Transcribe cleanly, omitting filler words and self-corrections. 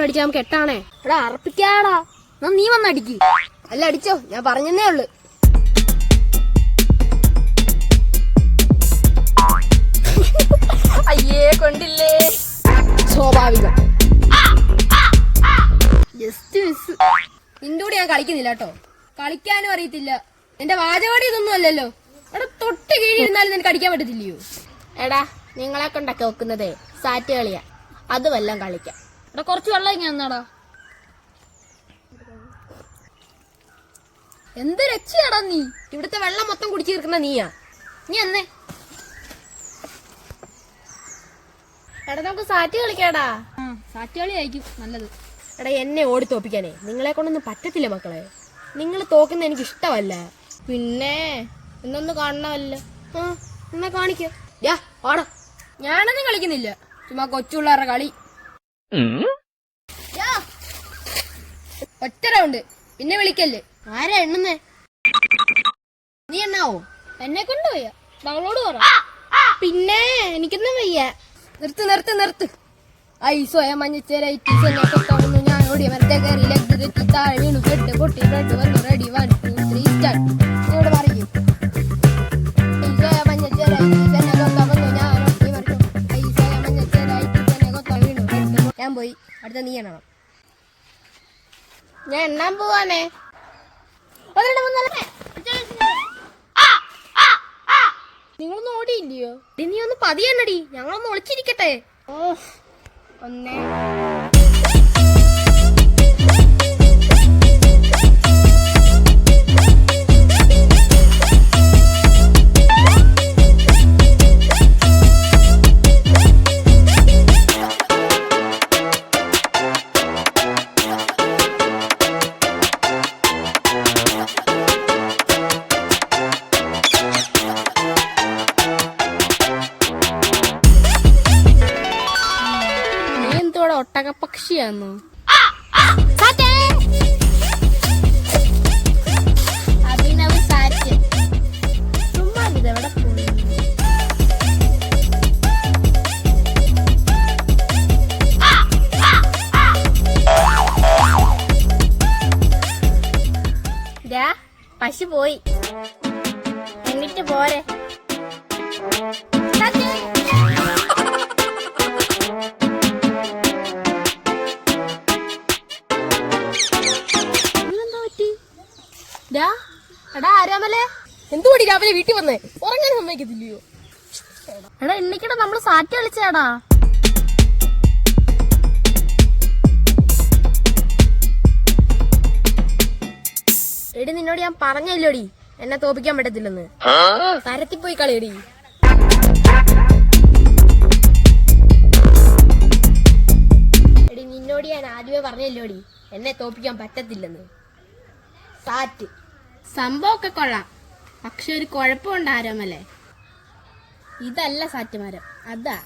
കൂടെ അടിച്ചാൽ നമുക്ക് എട്ടാണേ. എടാ അറപ്പിക്കാടാ, നീ വന്നടിക്ക്. അല്ല അടിച്ചോ, ഞാൻ പറഞ്ഞേ ഉള്ളു. അയ്യേ കൊണ്ടില്ലേ, സ്വാഭാവികം. Just miss. നിന്റെ കൂടെ ഞാൻ കളിക്കുന്നില്ല കേട്ടോ. കളിക്കാനും അറിയത്തില്ല. എന്റെ വാചകവാടി ഇതൊന്നും അല്ലല്ലോ. എടാ തൊട്ട് കീഴിരുന്നാലും നിനക്ക് അടിക്കാൻ പറ്റത്തില്ലയോ? എടാ നിങ്ങളെ കൊണ്ടൊക്കെ വെക്കുന്നതേ സാറ്റ് കളിയാ, അത് വല്ലം കളിക്കാം. എടാ കുറച്ച് വെള്ളം ഇങ്ങനെ തന്നാടാ. എന്ത് രക്ഷയാടാ നീ. ഇവിടുത്തെ വെള്ളം മൊത്തം കുടിച്ചു തീർക്കുന്ന നീയാ. നീ എന്നേ. എടാ നമുക്ക് സാറ്റ് കളിക്കാടാ. സാറ്റ് കളി ആയിരിക്കും നല്ലത്. എടാ എന്നെ ഓടി തോപ്പിക്കാനേ നിങ്ങളെ കൊണ്ടൊന്നും പറ്റത്തില്ല മക്കളെ. നിങ്ങൾ തോക്കുന്ന എനിക്ക് ഇഷ്ടമല്ല. പിന്നെ ഇന്നൊന്ന് കാണണമല്ലോ. എന്നാ കാണിക്ക. ആടാ, ഞാനൊന്നും കളിക്കുന്നില്ല. ചുമ്മാ കൊച്ചുള്ളവരുടെ കളി. ഒറ്റ റൗണ്ട്, പിന്നെ വിളിക്കല്ലേ. ആരാ എണ്ണുന്നേ? നീ എണ്ണാവോ? എന്നെ കൊണ്ട് വയ്യ, ഡൗൺലോഡ് പറ. പിന്നെ എനിക്കൊന്നും വയ്യ. നിർത്ത് നിർത്ത് നിർത്ത്. ഐസോയ മഞ്ഞച്ചേരൈറ്റി എന്നെ കൊത്താവുന്നു. ഞാൻ ഓടി മരത്തെ കയറി ലെഗ് തെറ്റി താഴെ വീണു. കെട്ട് പൊട്ടി ബ്ലഡ് വന്നു. Ready 1 2 3 start. നീയോട് പറയും. ഐസോയ മഞ്ഞച്ചേരൈറ്റി എന്നെ കൊത്താവുന്നു. ഞാൻ ഓടി മരത്തു. ഐസോയ മഞ്ഞച്ചേരൈറ്റി എന്നെ കൊത്താ വീണു. ഞാൻ പോയി. അടുത്ത നീ എണ്ണണം. ഞാൻ എണ്ണാൻ പോവാനേ. നിങ്ങളൊന്നും ഓടിയില്ലയോ? നീ ഒന്ന് പതിയെണ്ണടി, ഞങ്ങളൊന്ന് ഒളിച്ചിരിക്കട്ടെ. ഒന്ന് ഒട്ടകപ്പക്ഷിയാന്നു. അഭിനവ് സാറ്റ്. ചുമ്മാ ഇതെവിടെ പോയി? പശു പോയി, എന്നിട്ട് പോരെ. എടാ ആരാമല്ലേ, എന്തുപടി രാവിലെ വീട്ടിൽ വന്നേ? ഉറങ്ങാൻ സമ്മതിക്കത്തില്ലയോ? എടാ എണ്ണിക്കടാ, നമ്മള് സാറ്റ് കളിച്ചാടാ. എടി നിന്നോട് ഞാൻ പറഞ്ഞല്ലോടി എന്നെ തോപ്പിക്കാൻ പറ്റത്തില്ലെന്ന്. തരത്തിപ്പോയി കളിയടി. എടി നിന്നോട് ഞാൻ ആദ്യമേ പറഞ്ഞല്ലോടി എന്നെ തോപ്പിക്കാൻ പറ്റത്തില്ലെന്ന്. സാറ്റ് സംഭവമൊക്കെ കൊള്ളാം, പക്ഷെ ഒരു കുഴപ്പമുണ്ട് ആരോമല്ലേ. ഇതല്ല സാറ്റ് മരം, അതാ.